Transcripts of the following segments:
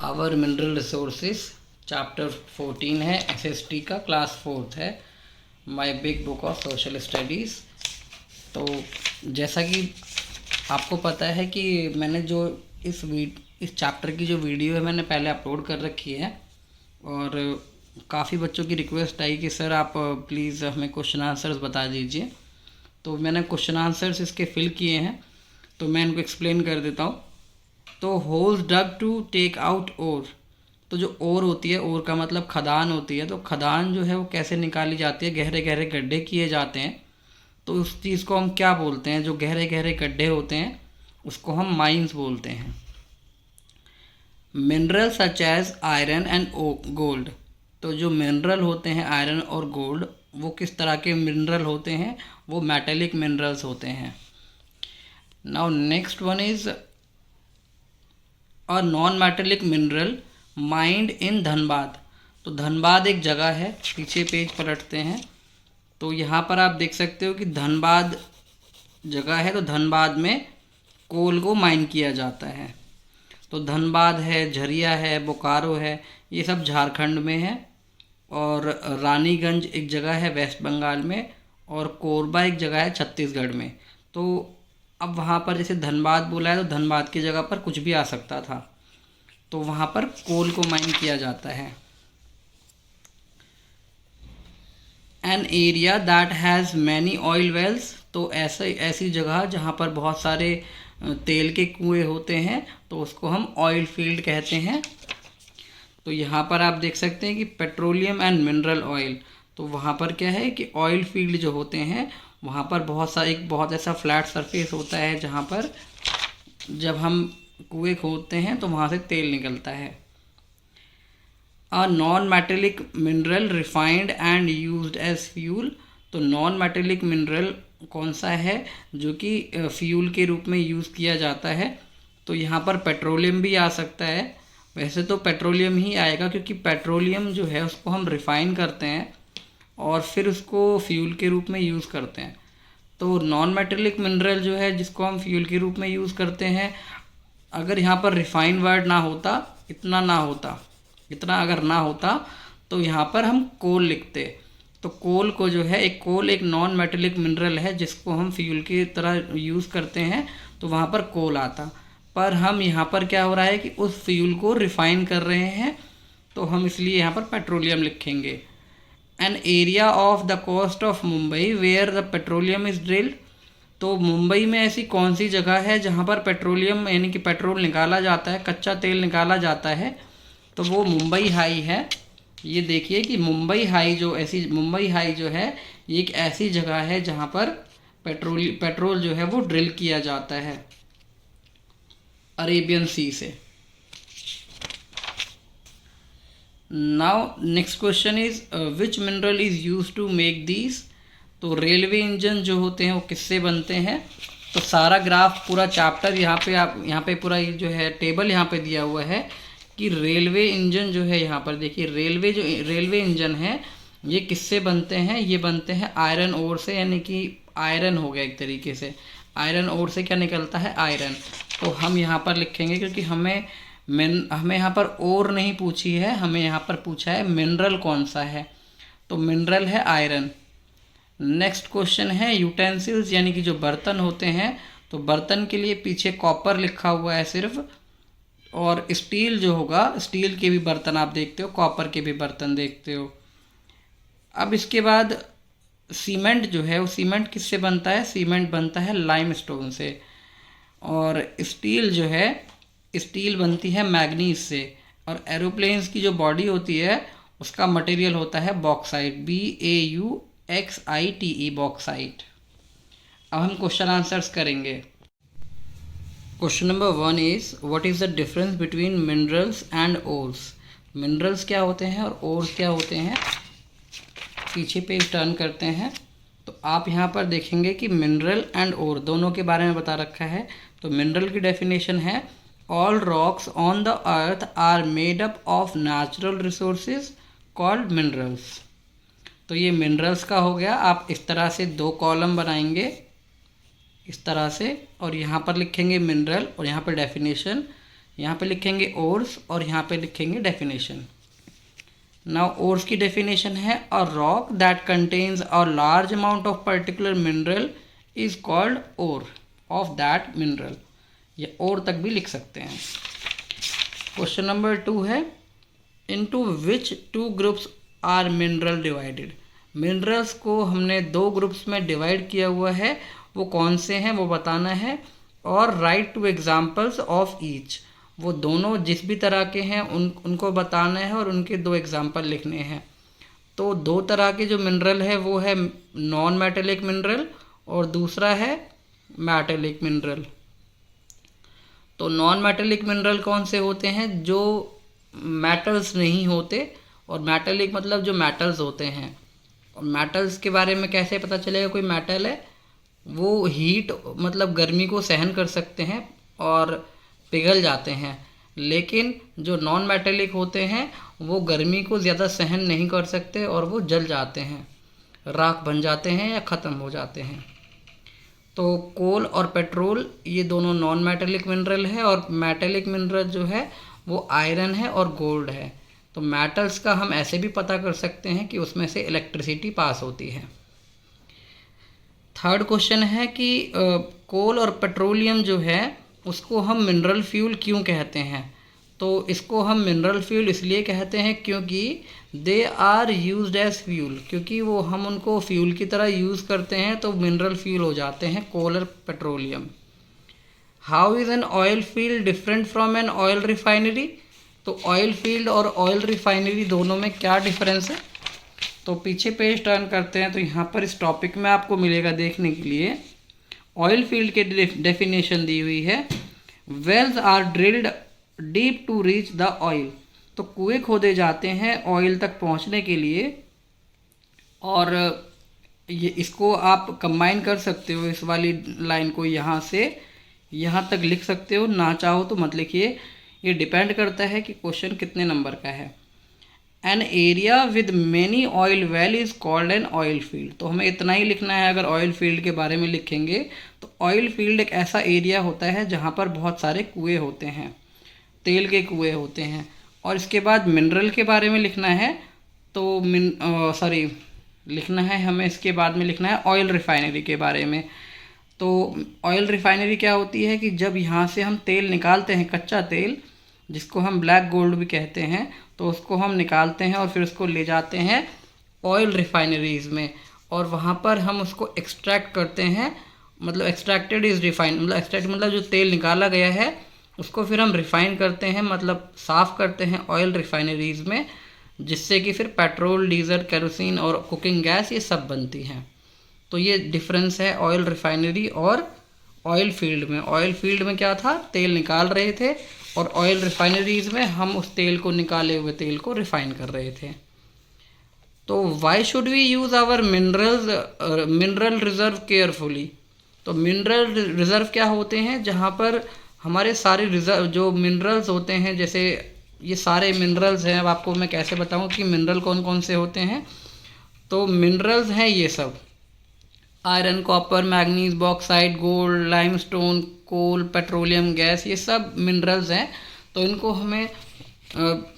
Our mineral resources chapter 14 है, SST का, class 4 है, my big book of social studies. तो जैसा कि आपको पता है कि मैंने जो इस चैप्टर की जो वीडियो है मैंने पहले अपलोड कर रखी है, और काफ़ी बच्चों की रिक्वेस्ट आई कि सर आप प्लीज़ हमें क्वेश्चन आंसर्स बता दीजिए। तो मैंने क्वेश्चन आंसर्स इसके फिल किए हैं, तो मैं इनको एक्सप्लेन कर देता हूँ। तो holes dug to take out ore, तो जो ओर होती है, ओर का मतलब खदान होती है, तो खदान जो है वो कैसे निकाली जाती है, गहरे गहरे गड्ढे किए जाते हैं। तो उस चीज़ को हम क्या बोलते हैं, जो गहरे गहरे गड्ढे होते हैं उसको हम माइंस बोलते हैं। Mineral such as iron and gold, तो जो मिनरल होते हैं आयरन और गोल्ड, वो किस तरह के मिनरल होते हैं, वो मेटेलिक मिनरल्स होते हैं। Now next one is a non metallic mineral mind in Dhanbad. तो धनबाद एक जगह है, पीछे पेज पलटते हैं तो यहाँ पर आप देख सकते हो कि धनबाद जगह है। तो धनबाद में कोल को माइन किया जाता है। तो धनबाद है, झरिया है, बोकारो है, ये सब झारखंड में है। और रानीगंज एक जगह है वेस्ट बंगाल में, और कोरबा एक जगह है छत्तीसगढ़ में। तो अब वहाँ पर जैसे धनबाद बोला है तो धनबाद की जगह पर कुछ भी आ सकता था, तो वहाँ पर कोल को माइन किया जाता है। An area that has many oil wells, तो ऐसी जगह जहाँ पर बहुत सारे तेल के कुएं होते हैं तो उसको हम ऑयल फील्ड कहते हैं। तो यहाँ पर आप देख सकते हैं कि पेट्रोलियम एंड मिनरल ऑयल, तो वहाँ पर क्या है कि ऑयल फील्ड जो होते हैं वहाँ पर बहुत ऐसा फ्लैट सरफेस होता है जहाँ पर जब हम कुएं खोदते हैं तो वहाँ से तेल निकलता है। A non metallic mineral refined and used as fuel, तो नॉन मेटेलिक मिनरल कौन सा है जो कि फ्यूल के रूप में यूज़ किया जाता है। तो यहाँ पर पेट्रोलियम भी आ सकता है, वैसे तो पेट्रोलियम ही आएगा क्योंकि पेट्रोलियम जो है उसको हम रिफ़ाइन करते हैं और फिर उसको फ्यूल के रूप में यूज़ करते हैं। तो नॉन मेटेलिक मिनरल जो है जिसको हम फ्यूल के रूप में यूज़ करते हैं, अगर यहाँ पर रिफ़ाइन वर्ड ना होता, इतना अगर ना होता तो यहाँ पर हम कोल लिखते। तो कोल को जो है कोल एक नॉन मेटेलिक मिनरल है जिसको हम फ्यूल की तरह यूज़ करते हैं, तो वहाँ पर कोल आता। पर हम यहाँ पर क्या हो रहा है कि उस फ्यूल को रिफ़ाइन कर रहे हैं, तो हम इसलिए यहाँ पर पेट्रोलियम लिखेंगे। An area of the coast of Mumbai where the petroleum is drilled, तो मुंबई में ऐसी कौन सी जगह है जहाँ पर पेट्रोलियम यानी कि पेट्रोल निकाला जाता है, कच्चा तेल निकाला जाता है, तो वो मुंबई हाई है। ये देखिए कि मुंबई हाई जो है ये एक ऐसी जगह है जहाँ पर पेट्रोल जो है वो ड्रिल किया जाता है अरेबियन सी से। Now next question is which mineral is use to make these, तो रेलवे इंजन जो होते हैं वो किससे बनते हैं। तो सारा ग्राफ पूरा चैप्टर यहाँ पे पूरा ये जो है टेबल यहाँ पे दिया हुआ है कि रेलवे इंजन जो है, यहाँ पर देखिए रेलवे इंजन है ये किससे बनते हैं, ये बनते हैं आयरन ओर से, यानी कि आयरन हो गया एक तरीके से। आयरन ओर से क्या निकलता है, आयरन। तो हम यहाँ पर लिखेंगे क्योंकि हमें यहाँ पर ओर नहीं पूछी है, हमें यहाँ पर पूछा है मिनरल कौन सा है, तो मिनरल है आयरन। नेक्स्ट क्वेश्चन है यूटेंसिल्स, यानी कि जो बर्तन होते हैं, तो बर्तन के लिए पीछे कॉपर लिखा हुआ है सिर्फ, और स्टील जो होगा, स्टील के भी बर्तन आप देखते हो, कॉपर के भी बर्तन देखते हो। अब इसके बाद सीमेंट जो है वो सीमेंट किससे बनता है, सीमेंट बनता है लाइमस्टोन से। और स्टील जो है, स्टील बनती है मैग्नीज से। और एरोप्लेन्स की जो बॉडी होती है उसका मटेरियल होता है बॉक्साइट, BAUXITE, बॉक्साइट। अब हम क्वेश्चन आंसर्स करेंगे। Question number 1 is what is the difference between minerals and ores. Minerals क्या होते हैं और ओर्स क्या होते हैं। पीछे पे टर्न करते हैं तो आप यहाँ पर देखेंगे कि मिनरल एंड ओर दोनों के बारे में बता रखा है। तो मिनरल की डेफिनेशन है all rocks on the earth are made up of natural resources called minerals. तो ये मिनरल्स का हो गया। आप इस तरह से 2 कॉलम बनाएंगे इस तरह से, और यहाँ पर लिखेंगे मिनरल और यहाँ पर डेफिनेशन यहाँ पे लिखेंगे ओर्स और यहाँ पे लिखेंगे डेफिनेशन। नाउ ओर्स की डेफिनेशन है a rock that contains a large amount of particular mineral is called ore of that mineral. ये और तक भी लिख सकते हैं। क्वेश्चन नंबर 2 है into which 2 groups are mineral divided. Minerals को हमने 2 ग्रुप्स में डिवाइड किया हुआ है, वो कौन से हैं वो बताना है। और राइट 2 एग्जाम्पल्स ऑफ ईच, वो दोनों जिस भी तरह के हैं उनको बताना है और उनके 2 एग्जाम्पल लिखने हैं। तो 2 तरह के जो मिनरल है वो है नॉन मेटेलिक मिनरल और दूसरा है मेटेलिक मिनरल। तो नॉन मेटेलिक मिनरल कौन से होते हैं? जो मेटल्स नहीं होते, और मेटेलिक मतलब जो मेटल्स होते हैं। और मेटल्स के बारे में कैसे पता चलेगा कोई मेटल है? वो हीट मतलब गर्मी को सहन कर सकते हैं और पिघल जाते हैं, लेकिन जो नॉन मेटेलिक होते हैं वो गर्मी को ज़्यादा सहन नहीं कर सकते और वो जल जाते हैं, राख बन जाते हैं या ख़त्म हो जाते हैं। तो कोल और पेट्रोल ये दोनों नॉन मेटेलिक मिनरल है, और मेटेलिक मिनरल जो है वो आयरन है और गोल्ड है। तो मेटल्स का हम ऐसे भी पता कर सकते हैं कि उसमें से इलेक्ट्रिसिटी पास होती है। थर्ड क्वेश्चन है कि कोल और पेट्रोलियम जो है उसको हम मिनरल फ्यूल क्यों कहते हैं? तो इसको हम मिनरल फ्यूल इसलिए कहते हैं क्योंकि they are used as fuel, क्योंकि वो हम उनको फ्यूल की तरह यूज़ करते हैं तो मिनरल फ्यूल हो जाते हैं कोल और petroleum. How is an oil field different from an oil refinery? तो ऑयल फील्ड और ऑयल रिफाइनरी दोनों में क्या डिफरेंस है? तो पीछे पेज टर्न करते हैं तो यहाँ पर इस टॉपिक में आपको मिलेगा देखने के लिए। ऑयल फील्ड के डेफिनेशन दी हुई है, wells are drilled deep to reach the oil. तो कुएं खोदे जाते हैं ऑयल तक पहुँचने के लिए, और ये इसको आप कंबाइन कर सकते हो, इस वाली लाइन को यहाँ से यहाँ तक लिख सकते हो, ना चाहो तो मत लिखिए, ये डिपेंड करता है कि क्वेश्चन कितने नंबर का है। An area with many oil well is called an oil field. तो हमें इतना ही लिखना है। अगर ऑयल फील्ड के बारे में लिखेंगे तो ऑयल फील्ड एक ऐसा एरिया होता है जहाँ पर बहुत सारे कुएं होते हैं, तेल के कुएं होते हैं। और इसके बाद मिनरल के बारे में लिखना है तो लिखना है हमें, इसके बाद में लिखना है ऑयल रिफाइनरी के बारे में। तो ऑयल रिफाइनरी क्या होती है कि जब यहाँ से हम तेल निकालते हैं, कच्चा तेल जिसको हम ब्लैक गोल्ड भी कहते हैं, तो उसको हम निकालते हैं और फिर उसको ले जाते हैं ऑयल रिफाइनरीज़ में, और वहाँ पर हम उसको एक्सट्रैक्ट करते हैं। मतलब एक्सट्रैक्टेड इज़ रिफाइंड, मतलब एक्सट्रैक्ट मतलब जो तेल निकाला गया है उसको फिर हम रिफ़ाइन करते हैं, मतलब साफ़ करते हैं ऑयल रिफाइनरीज़ में, जिससे कि फिर पेट्रोल, डीजल, केरोसिन और कुकिंग गैस ये सब बनती हैं। तो ये डिफरेंस है ऑयल रिफाइनरी और ऑयल फील्ड में। ऑयल फील्ड में क्या था, तेल निकाल रहे थे, और ऑयल रिफाइनरीज़ में हम उस तेल को, निकाले हुए तेल को रिफ़ाइन कर रहे थे। तो why should we use our mineral reserve carefully? तो मिनरल रिज़र्व क्या होते हैं? जहाँ पर हमारे सारे रिज़र्व जो मिनरल्स होते हैं, जैसे ये सारे मिनरल्स हैं। अब आपको मैं कैसे बताऊँ कि मिनरल कौन कौन से होते हैं। तो मिनरल्स हैं ये सब, iron, copper, manganese, bauxite, gold, limestone, coal, petroleum gas, ये सब मिनरल्स हैं। तो इनको हमें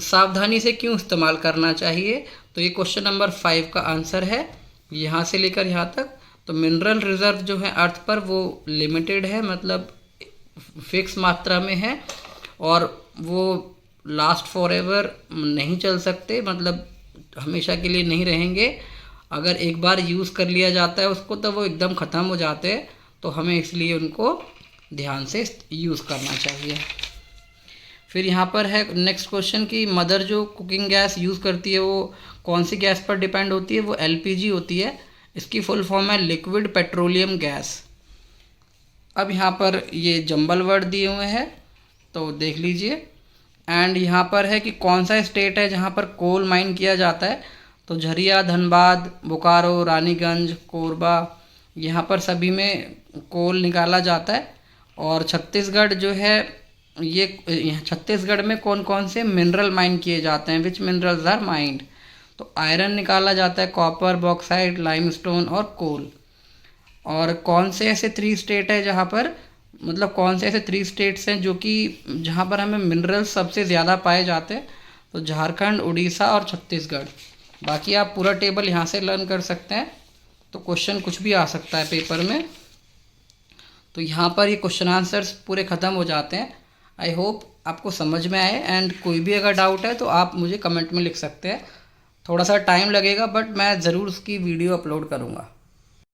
सावधानी से क्यों इस्तेमाल करना चाहिए? तो ये क्वेश्चन नंबर 5 का आंसर है, यहाँ से लेकर यहाँ तक। तो मिनरल रिज़र्व जो है अर्थ पर वो लिमिटेड है, मतलब फिक्स मात्रा में है, और वो लास्ट फॉर एवर नहीं चल सकते, मतलब हमेशा के लिए नहीं रहेंगे। अगर एक बार यूज़ कर लिया जाता है उसको तो वो एकदम ख़त्म हो जाते हैं। तो हमें इसलिए उनको ध्यान से यूज़ करना चाहिए। फिर यहाँ पर है नेक्स्ट क्वेश्चन कि मदर जो कुकिंग गैस यूज़ करती है वो कौन सी गैस पर डिपेंड होती है? वो एलपीजी होती है। इसकी फुल फॉर्म है लिक्विड पेट्रोलियम गैस। अब यहाँ पर ये जंबल वर्ड दिए हुए हैं तो देख लीजिए। एंड यहाँ पर है कि कौन सा स्टेट है जहाँ पर कोल माइन किया जाता है? तो झरिया, धनबाद, बोकारो, रानीगंज, कोरबा, यहाँ पर सभी में कोल निकाला जाता है। और छत्तीसगढ़ जो है, ये छत्तीसगढ़ में कौन कौन से मिनरल माइन किए जाते हैं? विच मिनरल्स आर माइंड? तो आयरन निकाला जाता है, कॉपर, बॉक्साइट, लाइमस्टोन और कोल। और कौन से ऐसे 3 स्टेट है जहाँ पर मतलब कौन से ऐसे 3 स्टेट्स हैं जो कि जहाँ पर हमें मिनरल्स सबसे ज़्यादा पाए जाते हैं, तो झारखंड, उड़ीसा और छत्तीसगढ़। बाकी आप पूरा टेबल यहाँ से लर्न कर सकते हैं, तो क्वेश्चन कुछ भी आ सकता है पेपर में। तो यहाँ पर ये क्वेश्चन आंसर्स पूरे ख़त्म हो जाते हैं। आई होप आपको समझ में आए, एंड कोई भी अगर डाउट है तो आप मुझे कमेंट में लिख सकते हैं। थोड़ा सा टाइम लगेगा बट मैं ज़रूर उसकी वीडियो अपलोड करूँगा।